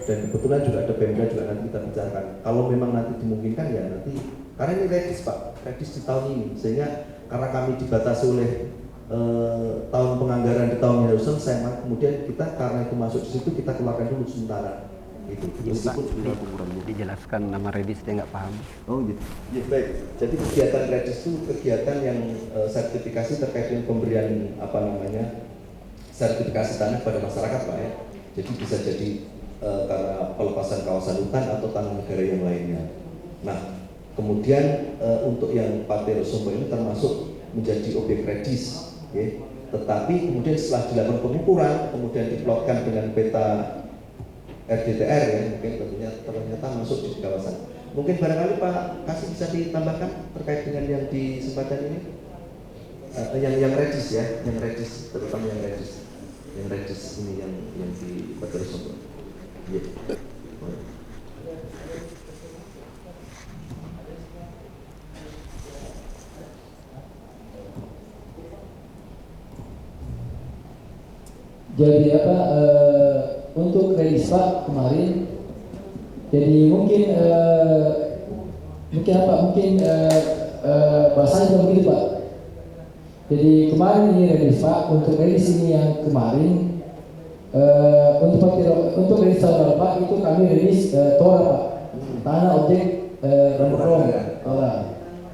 Dan kebetulan juga ada Pemda juga nanti kita bicarakan. Kalau memang nanti dimungkinkan ya nanti, karena ini redis Pak, redis di tahun ini, sehingga karena kami dibatasi oleh tahun penganggaran di tahun yang harus selesai, kemudian kita karena itu masuk di situ kita keluarkan dulu sementara. Gitu. Dijelaskan nama redis dia nggak paham. Oh gitu. Ya, baik. Jadi kegiatan redis itu kegiatan yang sertifikasi terkait dengan pemberian sertifikasi tanah pada masyarakat Pak ya. Jadi bisa jadi karena pelepasan kawasan hutan atau tanah negara yang lainnya. Nah, kemudian untuk yang Partai Rosombo ini termasuk menjadi objek redis, ya. Tetapi kemudian setelah dilakukan pengukuran, kemudian diplotkan dengan peta RDTR ya, mungkin tentunya ternyata masuk di kawasan. Mungkin barangkali Pak Kasih bisa ditambahkan terkait dengan yang di kesempatan ini, yang redis ya, yang redis, terutama yang redis ini yang di Partai Rosombo. Ya. Jadi untuk redis Pak kemarin, jadi mungkin bahasanya begitu Pak. Jadi kemarin ini redis Pak, untuk redis ini yang kemarin untuk redis tahun Pak itu kami redis Tora Pak, tanah objek rempong.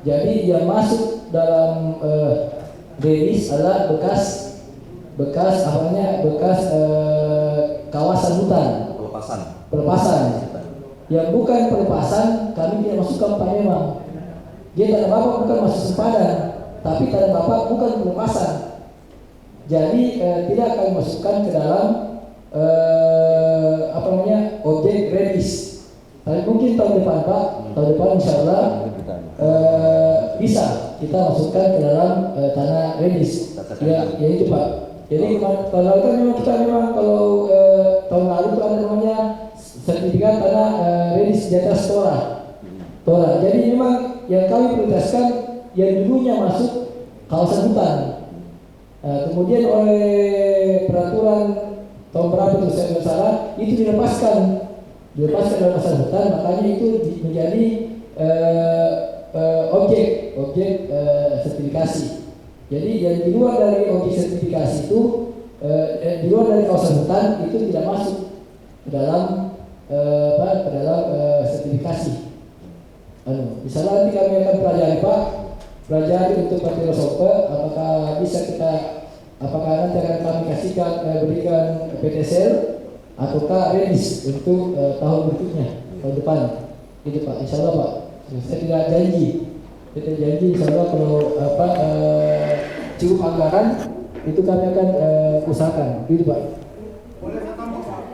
Jadi yang masuk dalam redis adalah bekas kawasan hutan, pelepasan. Yang bukan pelepasan kami tidak masukkan Pak memang. Dia tanah bapak bukan masuk sempadan, tapi tanah bapak bukan pelepasan. Jadi tidak kami masukkan ke dalam objek redis. Tapi mungkin tahun depan Pak, tahun depan insya Allah bisa kita masukkan ke dalam tanah redis. Ya itu Pak. Jadi kalau kan memang kita kalau tahun lalu itu ada namanya sertifikat tanah redis di atas Tora. Jadi memang yang kami prioritaskan yang dulunya masuk kawasan hutan. Kemudian oleh peraturan tahun berapa itu saya tidak salah, itu dilepaskan dalam kawasan hutan, makanya itu menjadi objek sertifikasi. Jadi yang di luar dari objek sertifikasi itu, di luar dari kawasan hutan itu tidak masuk ke dalam sertifikasi. Misalnya nanti kami akan pelajari untuk Partai Rosombo, apakah nanti akan kami berikan PTSL ataukah redis untuk tahun berikutnya, tahun depan. Itu Pak, insya Allah Pak. Saya tidak janji. Kita janji insya Allah kalau cukup anggaran itu kami akan usahakan. Gitu Pak. Boleh saya tambah Pak?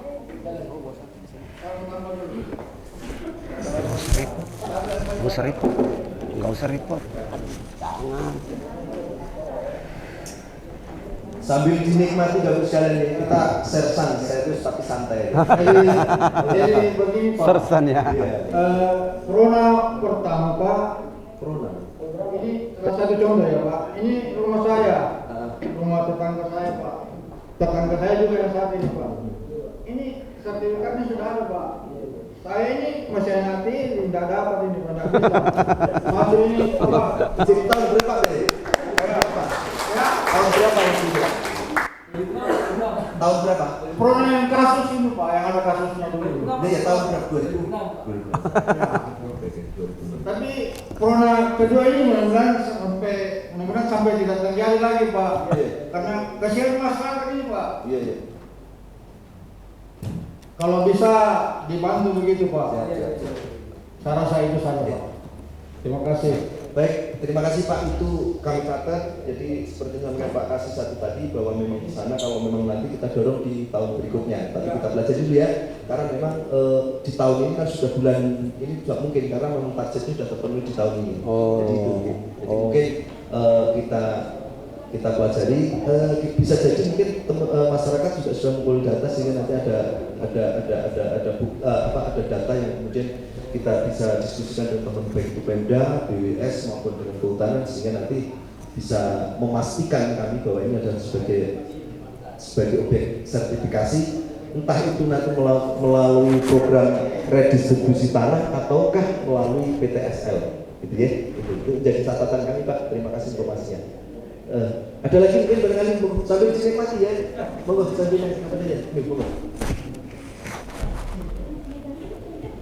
Nggak usah repot. Jangan. Sambil dinikmati gabung sekalian ini, kita serius tapi santai. Jadi begini Pak. Sersan ya. Corona pertama Pak. Corona. Ini salah satu contoh ya Pak. Ini rumah saya, rumah tetangga saya Pak. Tetangga saya juga yang saat ini Pak. Ini sertifikatnya sudah ada Pak. Saya ini masih hati tidak dapat ini pada masuk ini Pak. Jadi tahun berapa deh? Ya. Tahun berapa yang sudah? Tahun berapa? Corona yang kasus ini Pak, yang ada kasusnya dulu. Ya tahun berapa? 2000. Tapi corona kedua ini mudah-mudahan sampai tidak terjadi lagi Pak. Karena kasihan masyarakat ini Pak. Iya. Kalau bisa dibantu begitu Pak. Saya rasa itu saja Pak. Terima kasih. Baik, terima kasih Pak. Itu kami catat. Jadi seperti yang Pak Kasih satu tadi bahwa memang di sana kalau memang nanti kita dorong di tahun berikutnya. Tapi kita pelajari dulu ya. Karena memang di tahun ini kan sudah bulan ini tidak mungkin karena memang targetnya sudah terpenuhi di tahun ini. Jadi itu mungkin. Jadi mungkin kita pelajari. Bisa jadi mungkin masyarakat juga sudah mengumpulkan data sehingga nanti ada data yang kemudian kita bisa diskusikan dengan teman baik itu Pemda, BWS maupun dengan kehutanan sehingga nanti bisa memastikan kami bahwa ini adalah sebagai objek sertifikasi entah itu nanti melalui program redistribusi tanah ataukah melalui PTSL, gitu ya. Itu jadi catatan kami Pak. Terima kasih informasinya. Ada lagi mungkin barangkali sambil dinikmati ya. Monggo sambil apa aja. Monggo.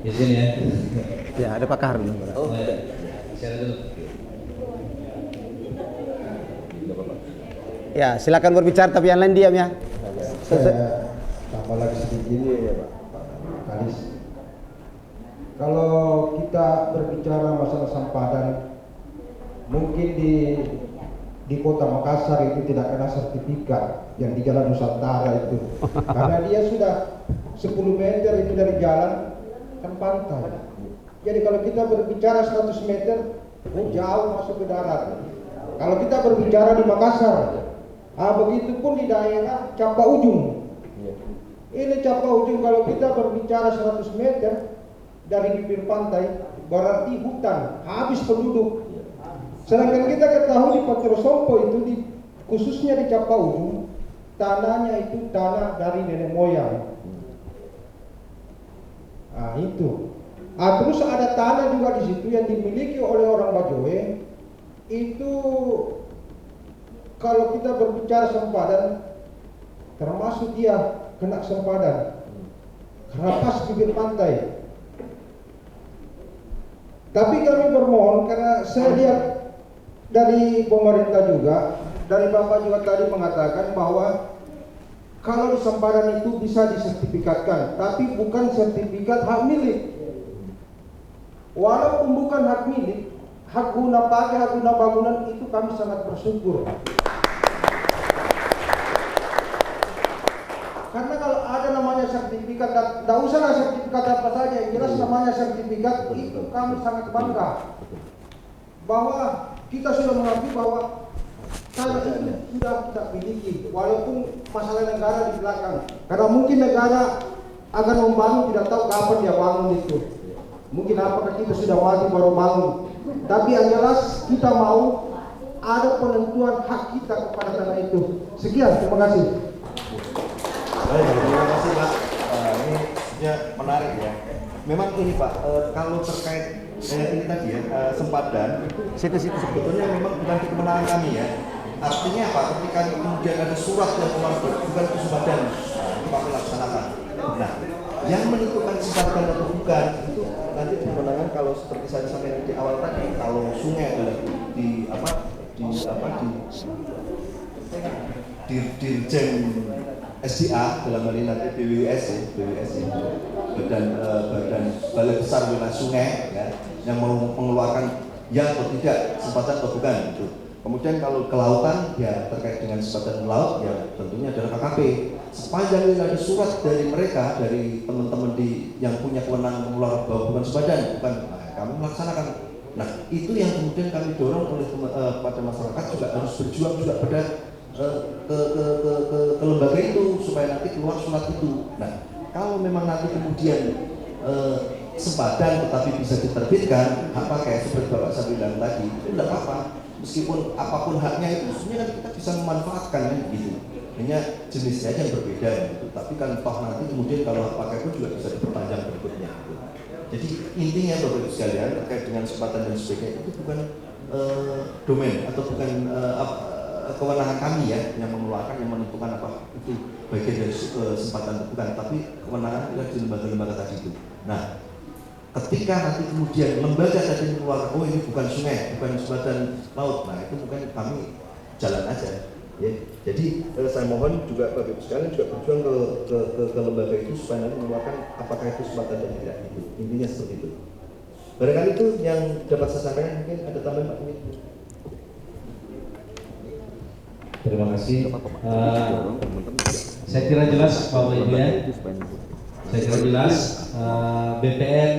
Di sini ya. Ya, ada Pak Kahar dulu. Oh, ada. Bicara dulu. Ya, silakan berbicara tapi yang lain diam ya. Saya tambah lagi sedikit ini ya Pak Kadis. Kalau kita berbicara masalah sempadan, mungkin di kota Makassar itu tidak kena sertifikat yang di Jalan Nusantara itu, karena dia sudah 10 meter itu dari jalan kan pantai. Jadi kalau kita berbicara 100 meter, jauh masuk ke darat. Kalau kita berbicara di Makassar, begitu pun di daerah Capa Ujung. Ini Capa Ujung kalau kita berbicara 100 meter dari bibir pantai, berarti hutan, habis penduduk. Sedangkan kita ketahui di Patiro Sompo itu khususnya di Capa Ujung, tanahnya itu tanah dari nenek moyang. Itu. Terus ada tanah juga di situ yang dimiliki oleh orang Bajoe. Itu kalau kita berbicara sempadan, termasuk dia kena sempadan karena pas bibir pantai. Tapi kami bermohon, karena saya lihat dari pemerintah juga, dari Bapak juga tadi mengatakan bahwa kalau di sempadan itu bisa disertifikatkan, tapi bukan sertifikat hak milik. Walaupun bukan hak milik, hak guna pakai, hak guna bangunan, itu kami sangat bersyukur. Karena kalau ada namanya sertifikat, tidak usahlah sertifikat apa saja, yang jelas namanya sertifikat, itu kami sangat bangga bahwa kita sudah mengakui bahwa tanah itu sudah kita miliki, walaupun masalah negara di belakang. Karena mungkin negara akan membangun, tidak tahu kapan dia bangun itu. Mungkin apakah kita sudah mati baru bangun. Tapi yang jelas kita mau ada penentuan hak kita kepada tanah itu. Sekian, terima kasih. Baik, terima kasih Pak. Ini ya menarik ya. Memang ini Pak, kalau terkait ini tadi ya, sempadan itu sebetulnya memang bukan kemenangan kami ya. Artinya apa? Ketika kemudian ada surat yang keluar bukan ke sempadan, itu kami laksanakan. Nah, yang menentukan sempadan atau bukan itu nanti kemenangan. Kalau seperti saya sampaikan di awal tadi, kalau sungai adalah di Dirjen SDA dalam hal ini nanti BWS ya, badan Balai Besar Wilayah Sungai ya, yang mau mengeluarkan ya atau tidak sempadan atau bukan itu. Kemudian kalau kelautan ya terkait dengan sempadan laut ya tentunya adalah KKP. Sepanjang ini ada surat dari mereka, dari teman-teman yang punya kewenangan mengeluarkan bahwa bukan sempadan, bukan, kami melaksanakan. Nah itu yang kemudian kami dorong oleh pada masyarakat juga harus berjuang juga pada ke lembaga itu supaya nanti keluar surat itu. Nah, kalau memang nanti kemudian sempadan tetapi bisa diterbitkan hak pakai seperti Bapak saya bilang tadi, itu tidak apa-apa. Meskipun apapun haknya itu, sebenarnya kan kita bisa memanfaatkan kan gitu. Hanya jenisnya aja yang berbeda gitu. Tapi kan toh nanti kemudian kalau hak pakai pun juga bisa diperpanjang berikutnya. Gitu. Jadi intinya Bapak Ibu sekalian terkait dengan kesempatan dan sebagainya itu bukan domain atau bukan kewenangan kami ya yang mengeluarkan, yang menentukan apa itu bagian dari kesempatan bukan, tapi kewenangan adalah di lembaga-lembaga tadi itu. Nah, ketika nanti kemudian lembaga tadi mengeluarkan, oh ini bukan sungai, bukan sempadan laut, nah itu mungkin kami jalan aja. Ya. Jadi saya mohon juga Bapak Ibu sekalian juga berjuang ke lembaga itu supaya nanti mengeluarkan apakah itu sempadan dan tidak itu. Intinya seperti itu. Barangkali itu yang dapat saya sampaikan, mungkin ada tambahan Pak Ini. Terima kasih. Saya kira jelas Bapak Ibu ya. Saya kira jelas BPN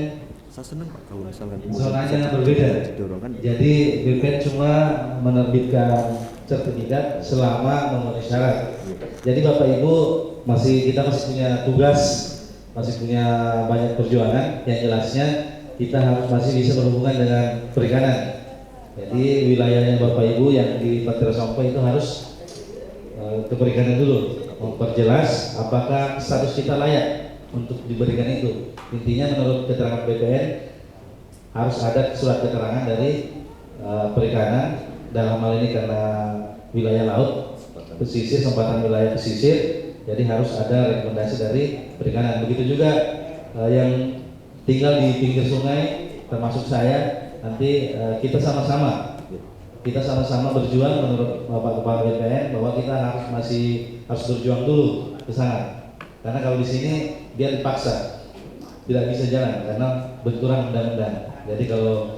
zonanya berbeda. Jadi BPN cuma menerbitkan sertifikat selama memenuhi syarat. Jadi Bapak Ibu kita masih punya tugas, masih punya banyak perjuangan. Yang jelasnya kita masih bisa berhubungan dengan perikanan. Jadi wilayahnya Bapak Ibu yang di Patiro Sompo itu harus ke perikanan dulu. memperjelas apakah status kita layak untuk diberikan itu. Intinya menurut keterangan BPN harus ada surat keterangan dari perikanan, dalam hal ini karena wilayah laut, pesisir, sempatan wilayah pesisir, jadi harus ada rekomendasi dari perikanan. Begitu juga yang tinggal di pinggir sungai, termasuk saya, nanti kita sama-sama berjuang menurut Bapak Kepala BPN bahwa kita harus berjuang dulu ke sana. Karena kalau di sini dia dipaksa, tidak bisa jalan karena benturan undang-undang. Jadi kalau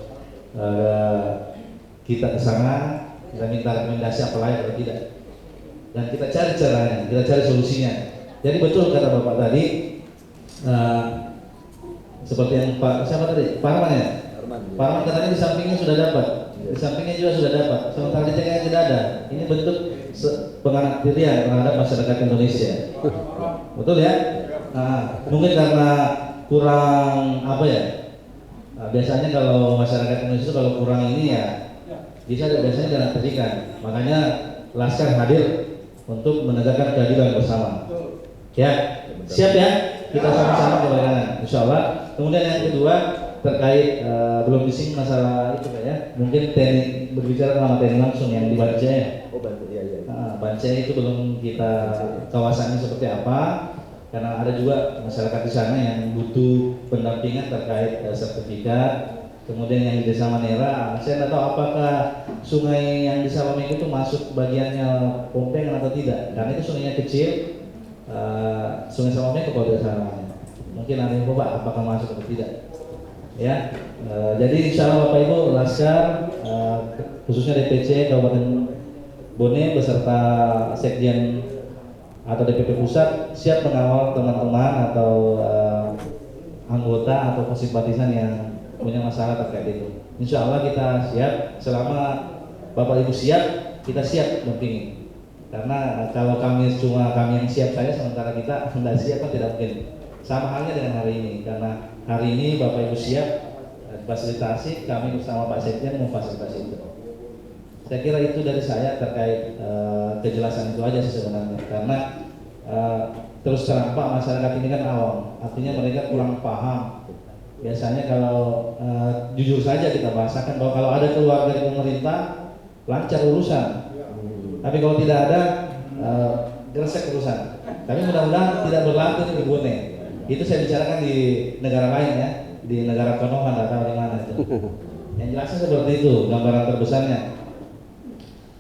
kita ke sana, kita minta rekomendasi apa layak atau tidak, dan kita cari caranya, kita cari solusinya. Jadi betul kata Bapak tadi, seperti yang Pak siapa tadi, Pak Arman ya? Pak Arman katanya di sampingnya sudah dapat, di sampingnya juga sudah dapat, sementara di tengahnya tidak ada. Ini bentuk penganaktirian terhadap masyarakat Indonesia. Betul ya? Mungkin karena kurang apa ya? Biasanya kalau masyarakat Indonesia kalau kurang ini ya biasanya dianaktirikan. Makanya Laskar hadir untuk menegakkan keadilan bersama. Ya, siap ya? Kita sama-sama ke kanan, insya Allah. Kemudian yang kedua terkait belum disinggung masalah itu Pak ya. Mungkin TNI berbicara sama TNI langsung yang di Bancai. Oh Bantu, iya. Bancai itu belum kita kawasannya seperti apa. Karena ada juga masyarakat di sana yang butuh pendampingan terkait sertifikat. Kemudian yang di Desa Manera, saya tidak tahu apakah sungai yang di Salameng itu masuk bagiannya Pompengan atau tidak. Karena itu sungainya kecil, Sungai Salameng kalau tidak salah. Mungkin ada yang Pak apakah masuk atau tidak. Ya, jadi insya Allah Bapak Ibu Laskar, khususnya DPC Kabupaten Bone beserta Sekjen atau DPP Pusat siap mengawal teman-teman atau anggota atau simpatisan yang punya masalah terkait itu. Insya Allah kita siap, selama Bapak Ibu siap, kita siap dampingi. Karena kalau kami yang siap saya, sementara kita tidak siap kan tidak mungkin. Sama halnya dengan hari ini, karena hari ini Bapak Ibu siap fasilitasi, kami bersama Pak Sekjen memfasilitasi itu. Saya kira itu dari saya terkait kejelasan itu aja sih sebenarnya. Karena terus terang Pak, masyarakat ini kan awam, artinya mereka kurang paham. Biasanya kalau jujur saja kita bahasakan bahwa kalau ada keluar dari pemerintah lancar urusan, tapi kalau tidak ada gresek urusan. Tapi mudah-mudahan tidak berlaku di Bone. Itu saya bicarakan di negara lain ya, di negara Konoha atau di mana itu. Yang jelasnya seperti itu gambaran terbesarnya.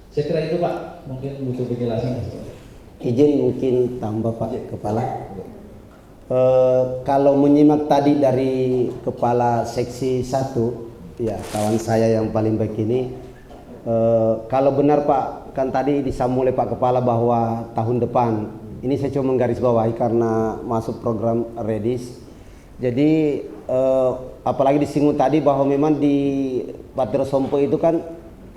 Saya kira itu Pak, mungkin butuh penjelasan. Izin mungkin tambah Pak Kepala. Kalau menyimak tadi dari Kepala Seksi 1, ya kawan saya yang paling baik ini, kalau benar Pak, kan tadi disambung oleh Pak Kepala bahwa tahun depan, ini saya cuma menggarisbawahi karena masuk program REDIS. Jadi apalagi disinggung tadi bahwa memang di Patiro Sompo itu kan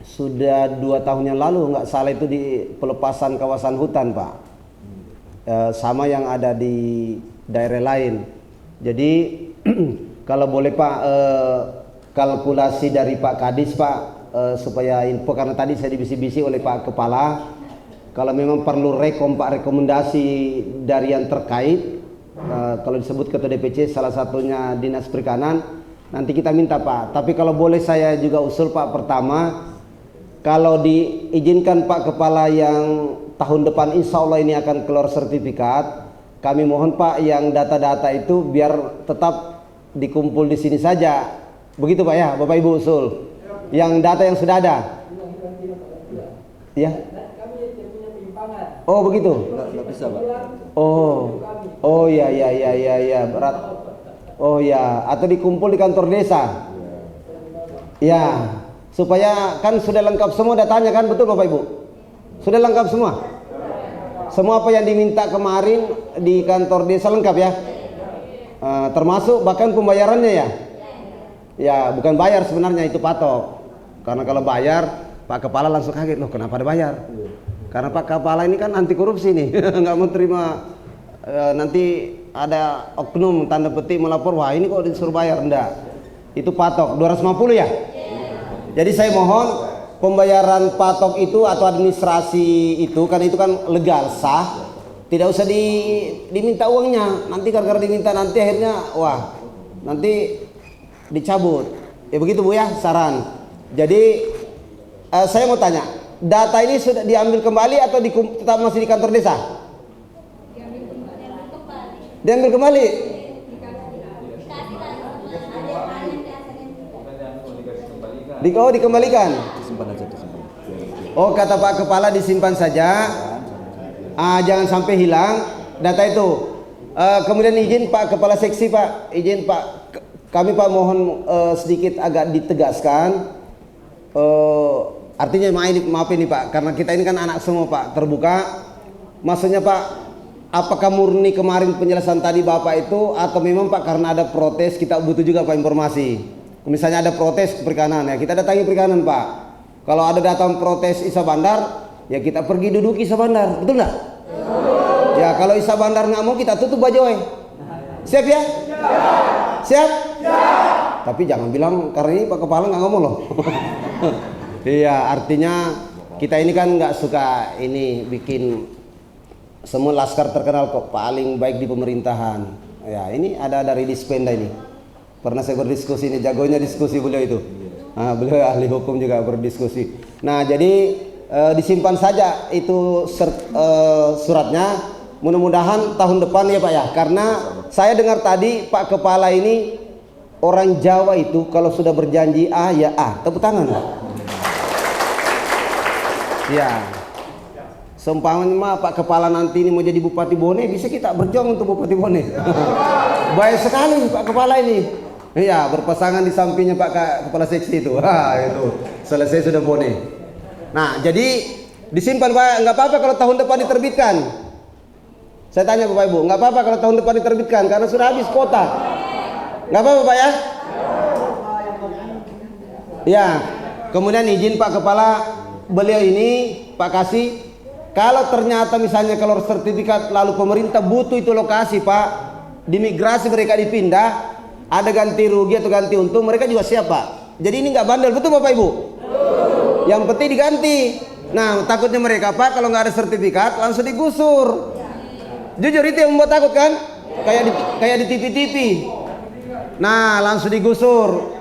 sudah 2 tahun yang lalu nggak salah itu di pelepasan kawasan hutan Pak, sama yang ada di daerah lain. Jadi kalau boleh Pak, kalkulasi dari Pak Kadis Pak, supaya info, karena tadi saya dibisi-bisi oleh Pak Kepala, kalau memang perlu rekomendasi dari yang terkait, kalau disebut ketua DPC salah satunya Dinas Perikanan, nanti kita minta Pak. Tapi kalau boleh saya juga usul Pak, pertama kalau diizinkan Pak Kepala yang tahun depan insya Allah ini akan keluar sertifikat, kami mohon Pak yang data-data itu biar tetap dikumpul di sini saja. Begitu Pak ya, Bapak Ibu usul. Yang data yang sudah ada. Ya. Oh begitu. Nggak bisa Pak. Oh ya berat. Oh ya, atau dikumpul di kantor desa. Ya, supaya kan sudah lengkap semua datanya kan, betul Bapak Ibu? Sudah lengkap semua. Semua apa yang diminta kemarin di kantor desa lengkap ya. Termasuk bahkan pembayarannya ya. Ya, bukan bayar sebenarnya, itu patok. Karena kalau bayar, Pak Kepala langsung kaget, loh kenapa ada bayar? Karena Pak Kepala ini kan anti korupsi nih, nggak mau terima nanti ada oknum tanda petik melapor, wah ini kok disuruh bayar, enggak. Itu patok 250 ya. Jadi saya mohon pembayaran patok itu atau administrasi itu, kan itu kan legal sah, tidak usah diminta uangnya. Nanti gara-gara diminta nanti akhirnya wah nanti dicabut. Ya begitu Bu ya saran. Jadi saya mau tanya, data ini sudah diambil kembali atau tetap masih di kantor desa? Diambil kembali. Dikembalikan. Oh kata Pak Kepala disimpan saja. Jangan sampai hilang data itu. Kemudian izin Pak Kepala Seksi Pak, izin Pak, kami Pak mohon sedikit agak ditegaskan. Artinya maaf ini Pak, karena kita ini kan anak semua Pak, terbuka. Maksudnya Pak, apakah murni kemarin penjelasan tadi Bapak itu atau memang Pak karena ada protes kita butuh juga Pak informasi. Misalnya ada protes perikanan ya kita datangi perikanan Pak. Kalau ada datang protes Isa Bandar ya kita pergi duduk Isa Bandar, betul nggak? Ya kalau Isa Bandar nggak mau kita tutup Bajoy. Siap ya? Siap? Tapi jangan bilang karena ini Pak Kepala nggak ngomong loh. Iya artinya kita ini kan nggak suka ini bikin semua laskar terkenal kok paling baik di pemerintahan. Ya ini ada dari Dispenda ini. Pernah saya berdiskusi ini, jagonya diskusi beliau itu. Beliau ahli hukum juga berdiskusi. Nah jadi disimpan saja itu suratnya. Mudah-mudahan tahun depan ya Pak ya. Karena saya dengar tadi Pak Kepala ini orang Jawa itu kalau sudah berjanji A ya A. Tepuk tangan Pak. Ya. Seumpamanya Pak Kepala nanti ini mau jadi Bupati Bone, bisa kita berjuang untuk Bupati Bone. Baik sekali Pak Kepala ini. Iya, berpasangan di sampingnya Pak Kepala Seksi itu. Itu selesai sudah Bone. Nah, jadi disimpan Pak, nggak apa-apa kalau tahun depan diterbitkan. Saya tanya Bapak Ibu, nggak apa-apa kalau tahun depan diterbitkan karena sudah habis kuota. Nggak apa-apa Pak ya? Ya, kemudian izin Pak Kepala, beliau ini Pak Kasih, kalau ternyata misalnya kalau sertifikat lalu pemerintah butuh itu lokasi Pak, di migrasi mereka dipindah, ada ganti rugi atau ganti untung, mereka juga siap Pak. Jadi ini nggak bandel, betul Bapak Ibu? Yang penting diganti. Nah takutnya mereka Pak kalau nggak ada sertifikat langsung digusur. Jujur itu yang membuat takut kan? Kayak di TV-TV. Nah langsung digusur.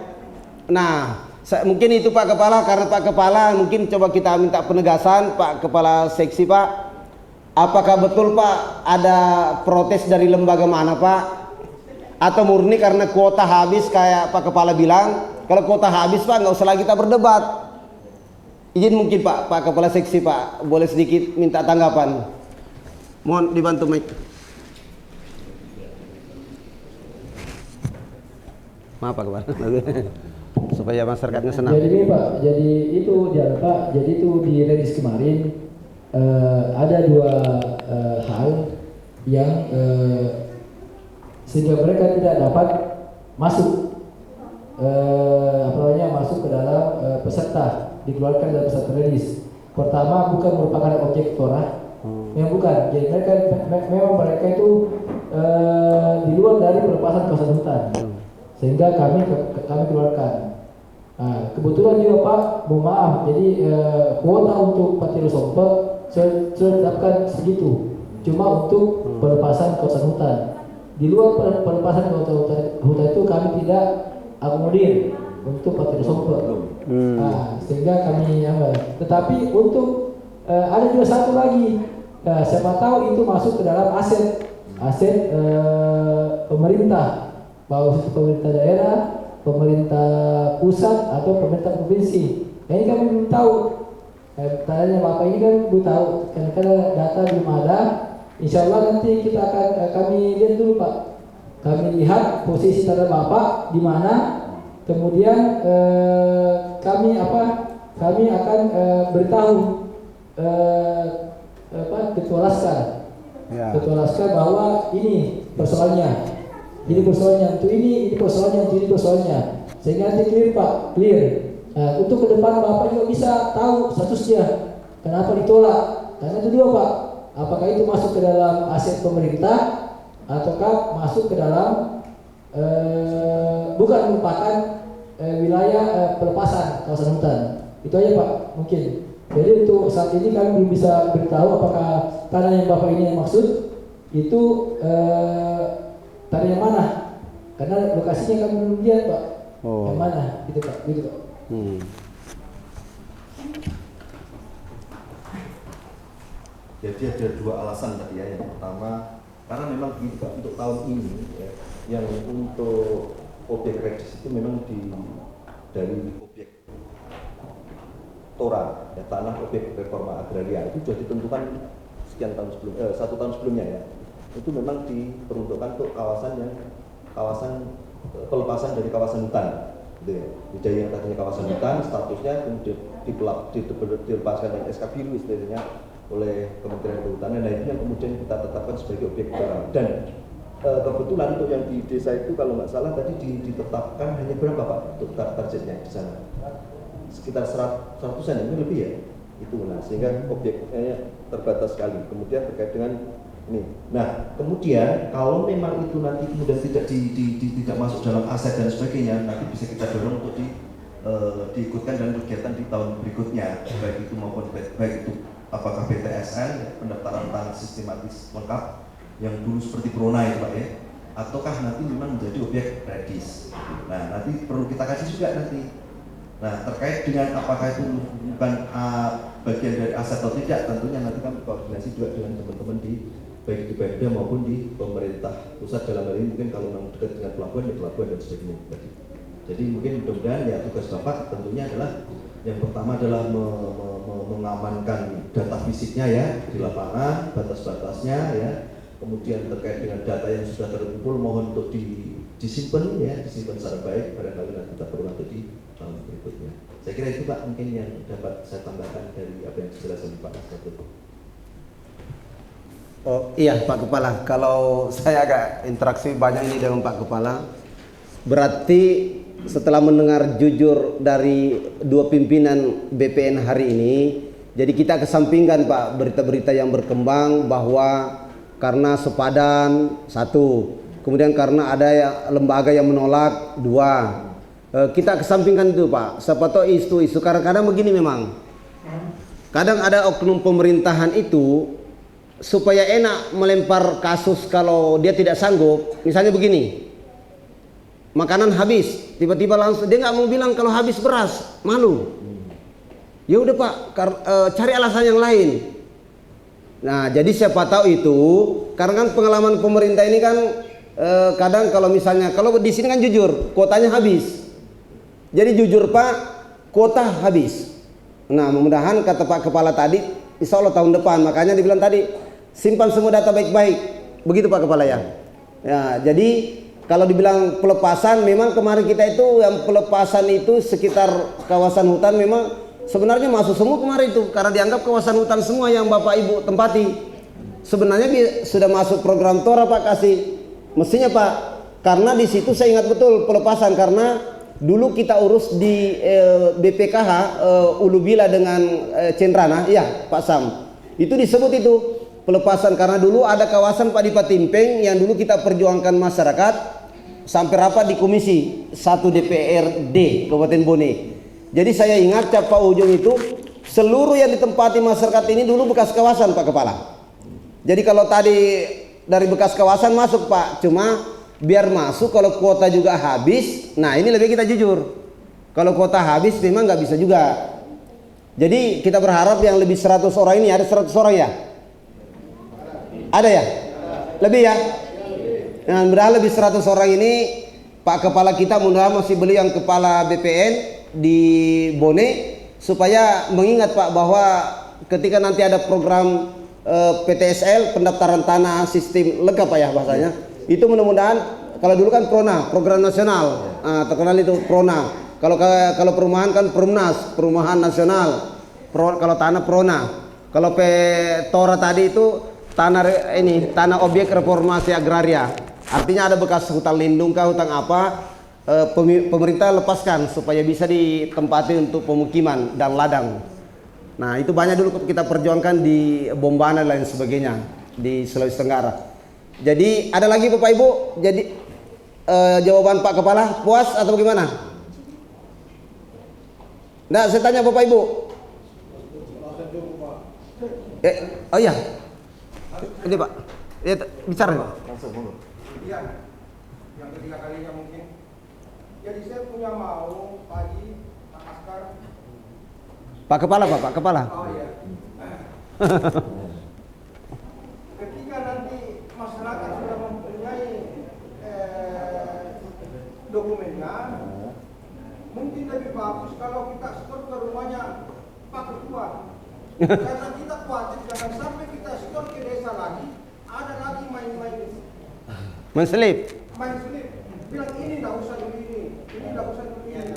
Nah mungkin itu Pak Kepala, karena Pak Kepala mungkin coba kita minta penegasan Pak Kepala Seksi Pak. Apakah betul Pak ada protes dari lembaga mana Pak? Atau murni karena kuota habis kayak Pak Kepala bilang? Kalau kuota habis Pak nggak usah lagi kita berdebat. Izin mungkin Pak Kepala Seksi Pak, boleh sedikit minta tanggapan. Mohon dibantu mic. Maaf Pak Kepala. Supaya masyarakatnya senang. Jadi ini Pak, jadi itu jangan Pak, jadi itu di rilis kemarin ada dua hal yang sehingga mereka tidak dapat masuk masuk ke dalam peserta, dikeluarkan dari peserta rilis. Pertama bukan merupakan objek torah, yang bukan. Jadi memang mereka itu di luar dari pelepasan kawasan hutan, sehingga kami keluarkan. Nah, kebetulan juga Pak, mohon maaf, jadi kuota untuk Patiro Sompe sudah ditetapkan segitu, cuma untuk pelepasan kawasan hutan. Di luar pelepasan kawasan hutan itu kami tidak akomodir untuk Patiro Sompe. Nah, sehingga kami tetapi untuk ada juga satu lagi, siapa tahu itu masuk ke dalam aset pemerintah, baik itu pemerintah daerah, pemerintah pusat atau pemerintah provinsi. Nah, ini kami belum tahu. Tanya Bapak ini kan belum tahu, karena data belum ada. Insya Allah nanti kita akan kami lihat dulu Pak. Kami lihat posisi tanah Bapak di mana, kemudian kami akan beritahu Ketua Laskar, Ketua Laskar bahwa ini persoalannya. Ini persoalannya untuk ini persoalannya untuk ini persoalannya, sehingga nanti clear Pak, clear. Untuk ke depan Bapak juga bisa tahu statusnya, kenapa ditolak. Karena itu juga Pak, apakah itu masuk ke dalam aset pemerintah ataukah masuk ke dalam bukan merupakan wilayah pelepasan kawasan hutan. Itu aja Pak mungkin. Jadi untuk saat ini kami belum bisa beritahu apakah tanah yang Bapak ini yang maksud itu tanah yang mana? Karena lokasinya kami belum lihat Pak. Oh. Yang mana? Gitu Pak. Gitu Pak. Jadi ada dua alasan tadi ya. Yang pertama, karena memang gini Pak, untuk tahun ini ya, yang untuk objek redis itu memang dari objek Tora, ya, tanah objek reforma agraria itu sudah ditentukan sekian tahun satu tahun sebelumnya ya. Itu memang diperuntukkan untuk kawasan pelepasan dari kawasan hutan, gitu ya. Jadi yang tadinya kawasan hutan statusnya kemudian dilepaskan dari SK biru istilahnya oleh Kementerian Kehutanan. Nah itu yang kemudian kita tetapkan sebagai objek Tora. Dan kebetulan untuk yang di desa itu kalau nggak salah tadi ditetapkan hanya berapa Pak untuk targetnya di sana? Sekitar 100-an, ini lebih ya itu. Nah sehingga objeknya terbatas sekali. Kemudian terkait dengan ini, nah kemudian kalau memang itu nanti kemudian tidak masuk dalam aset dan sebagainya, nanti bisa kita dorong untuk diikutkan dalam kegiatan di tahun berikutnya, baik itu maupun baik itu apakah PTSN pendaftaran tanah sistematis lengkap yang dulu seperti Prona itu Pak ya, ataukah nanti memang menjadi objek redis. Nah nanti perlu kita kasih juga nanti. Nah terkait dengan apakah itu bukan bagian dari aset atau tidak, tentunya nanti kami koordinasi juga dengan teman-teman baik di Pemda maupun di pemerintah pusat. Dalam hal ini mungkin kalau memang dekat dengan pelabuhan, ya pelabuhan dan sebagainya. Jadi mungkin mudah-mudahan ya tugas Bapak tentunya adalah yang pertama adalah mengamankan data fisiknya ya di lapangan, batas-batasnya ya. Kemudian terkait dengan data yang sudah terkumpul mohon untuk disimpan ya, disimpan secara baik, barangkali nanti kita perlu nanti di tahun berikutnya. Saya kira itu Pak mungkin yang dapat saya tambahkan dari apa yang dijelaskan Pak Asnatul. Oh iya Pak Kepala, kalau saya agak interaksi banyak ini dengan Pak Kepala, berarti setelah mendengar jujur dari dua pimpinan BPN hari ini, jadi kita kesampingkan Pak berita-berita yang berkembang bahwa karena sepadan satu, kemudian karena ada lembaga yang menolak dua, kita kesampingkan itu Pak. Siapa tahu isu-isu, kadang-kadang begini memang, kadang ada oknum pemerintahan itu supaya enak melempar kasus kalau dia tidak sanggup. Misalnya begini, makanan habis, tiba-tiba langsung dia nggak mau bilang kalau habis beras, malu. Ya udah Pak, cari alasan yang lain. Nah jadi siapa tahu itu, karena kan pengalaman pemerintah ini kan kadang kalau misalnya kalau di sini kan jujur, kuotanya habis. Jadi jujur Pak, kuota habis. Nah mudah-mudahan kata Pak Kepala tadi, insya Allah tahun depan, makanya dibilang tadi simpan semua data baik-baik, begitu Pak Kepala ya. Ya jadi kalau dibilang pelepasan, memang kemarin kita itu yang pelepasan itu sekitar kawasan hutan memang sebenarnya masuk semua kemarin itu, karena dianggap kawasan hutan semua yang Bapak Ibu tempati. Sebenarnya sudah masuk program Tora Pak kasih, mestinya Pak, karena di situ saya ingat betul pelepasan, karena dulu kita urus di BPKH Ulubila dengan Cendrana, iya Pak Sam, itu disebut itu pelepasan karena dulu ada kawasan Pak di Patimpeng yang dulu kita perjuangkan masyarakat sampai rapat di Komisi 1 DPRD Kabupaten Bone. Jadi saya ingat Cap Pak Ujung itu seluruh yang ditempati masyarakat ini dulu bekas kawasan Pak Kepala. Jadi kalau tadi dari bekas kawasan masuk Pak, cuma biar masuk kalau kuota juga habis. Nah ini lebih kita jujur, kalau kuota habis memang nggak bisa juga. Jadi kita berharap yang lebih 100 orang ini, ada 100 orang ya? Ada ya? Lebih ya? Nah mudah lebih 100 orang ini Pak Kepala kita mudah masih beli yang kepala BPN di Bone, supaya mengingat Pak bahwa ketika nanti ada program PTSL pendaftaran tanah sistem lengkap Pak ya bahasanya, itu mudah-mudahan kalau dulu kan Prona, program nasional, terkenal itu Prona. Kalau perumahan kan Perumnas, perumahan nasional. Kalau tanah Prona. Kalau Tora tadi itu tanah objek reformasi agraria. Artinya ada bekas hutan lindung kah, hutan apa, pemerintah lepaskan supaya bisa ditempati untuk pemukiman dan ladang. Nah itu banyak dulu kita perjuangkan di Bombana dan lain sebagainya di Sulawesi Tenggara. Jadi ada lagi Bapak Ibu, jadi jawaban Pak Kepala puas atau bagaimana? Nah saya tanya Bapak Ibu. Oh iya, ini Pak. Ya, bicara. Langsung ngomong. Iya, yang ketiga kalinya mungkin. Jadi saya punya mau pagi Pak Askar. Pak Kepala, Pak Kepala. Oh iya. Ketika nanti masyarakat sudah mempunyai dokumennya, mungkin lebih bagus kalau kita store ke rumahnya Pak Ketua. Karena kita khawatir jangan sampai kita store ke desa lagi, ada lagi main-main Menselip. main slip. Bilang ini enggak usah begini, ini enggak usah begini.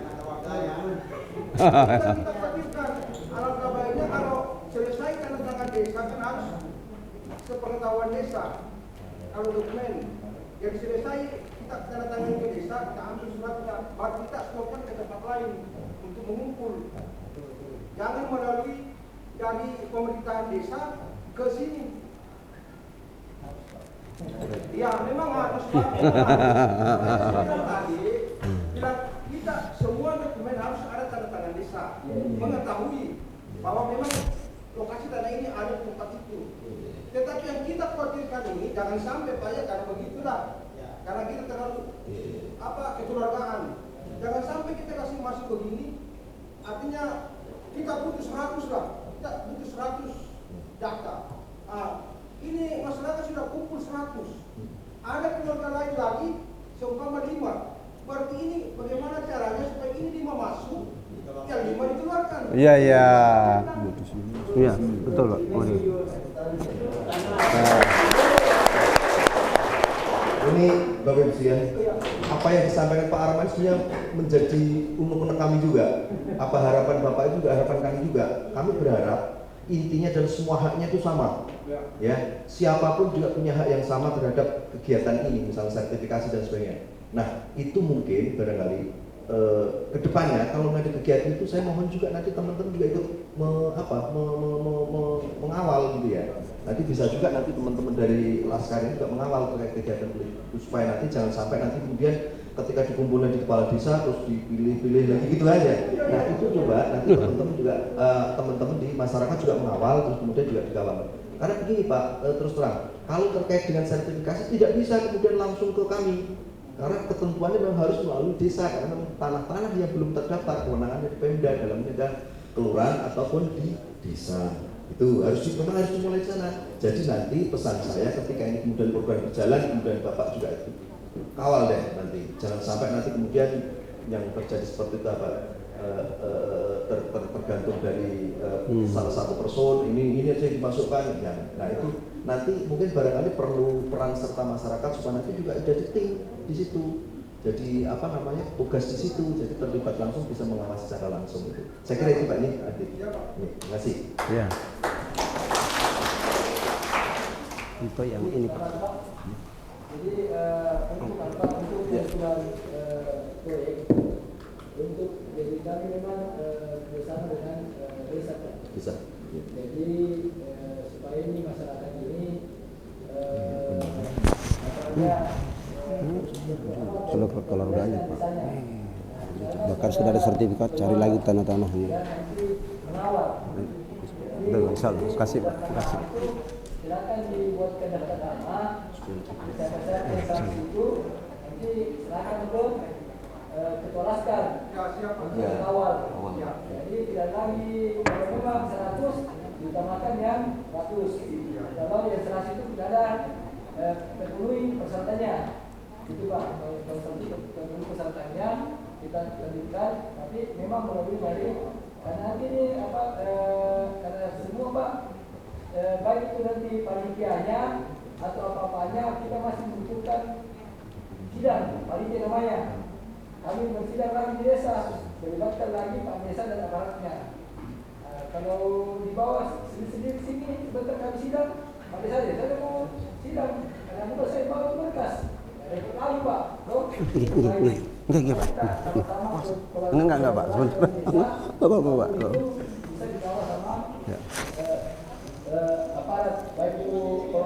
Kita khawatirkan. Alangkah baiknya kalau selesai tanda tangan desa kan harus sepengetahuan desa. Kalau dokumen yang selesai kita tanda tangan ke desa, kita ambil suratnya, baru kita stopkan ke tempat lain untuk mengumpul. Jangan melalui dari pemerintahan desa ke sini. Ya memang harus tadi bilang kita semua dokumen harus ada tanda tangan desa, mengetahui bahwa memang lokasi tanah ini ada di tempat itu. Tetapi yang kita khawatirkan ini jangan sampai Pak ya, karena begitulah, karena kita terlalu kekeluargaan. Jangan sampai kita kasih masuk begini, artinya kita butuh 100 lah, kita butuh 100 data. Ini masyarakat sudah kumpul 100. Ada keluarga lain lagi seumpama 5. Berarti ini bagaimana caranya supaya ini 5 masuk, yang 5 dikeluarkan. Iya, iya. Iya, betul, Pak. Ini Bapak Ibu ya, apa yang disampaikan Pak Arman sebenarnya menjadi unek-unek kami juga. Apa harapan Bapak juga, harapan kami juga. Kami berharap intinya dan semua haknya itu sama. Ya, siapapun juga punya hak yang sama terhadap kegiatan ini, misalnya sertifikasi dan sebagainya. Nah, itu mungkin barangkali kedepannya kalau ada kegiatan itu saya mohon juga nanti teman-teman juga ikut mengawal gitu ya. Nanti bisa juga nanti teman-teman dari Laskar ini juga mengawal terkait kegiatan itu supaya nanti jangan sampai nanti kemudian ketika dikumpulkan di kepala desa terus dipilih-pilih lagi gitu aja. Nah itu coba nanti teman-teman juga teman-teman di masyarakat juga mengawal terus kemudian juga dikawal. Karena begini Pak, terus terang kalau terkait dengan sertifikasi tidak bisa kemudian langsung ke kami. Karena ketentuannya memang harus melalui desa karena tanah-tanah yang belum terdaftar kewenangannya di Pemda dalamnya ada kelurahan ataupun di desa. Itu memang harus dimulai di sana. Jadi nanti pesan saya ketika ini kemudian program berjalan kemudian Bapak juga itu kawal deh nanti. Jangan sampai nanti kemudian yang terjadi seperti itu tergantung dari salah satu person ini aja yang dimasukkan ya. Nah itu nanti mungkin barangkali perlu peran serta masyarakat supaya nanti juga jadi tim di situ. Jadi tugas di situ, jadi terlibat langsung bisa mengawasi secara langsung itu. Saya kira itu Pak ini. Terima kasih. Ya. Untuk yang ini Pak. Jadi untuk usulan proyek untuk jadi kami memang bersama dengan desa. Bisa. Jadi supaya ini masyarakat ini Sudah keluarganya Pak. Bahkan sudah ada sertifikat, cari lagi tanah-tanahnya. Kasih Pak. Kasih. Silakan dibuatkan daftar nama. Saya itu nanti silakan untuk ketua Laskar untuk awal. Jadi tidak lagi kalau memang 100 diutamakan yang 100. Kalau yang 100 itu tidak ada terpenuhi persyaratannya. Itu Pak, kalau terpenuhi persyaratannya kita lanjutkan. Tapi memang melalui dari karena nanti ini karena semua Pak baik itu nanti panitianya atau apa-apanya kita masih membutuhkan sidang panitia namanya. Kami bersidang lagi di desa, melibatkan lagi Pak Desa dan aparatnya. Kalau di bawah sendiri sini sebentar kami sidang, Pak Desa saya mau sidang karena muka saya bawa berkas. Ikut lagi Pak. Enggak Pak. Enggak Pak. Sebentar. Bapak. Bisa dibawa sama aparat baik itu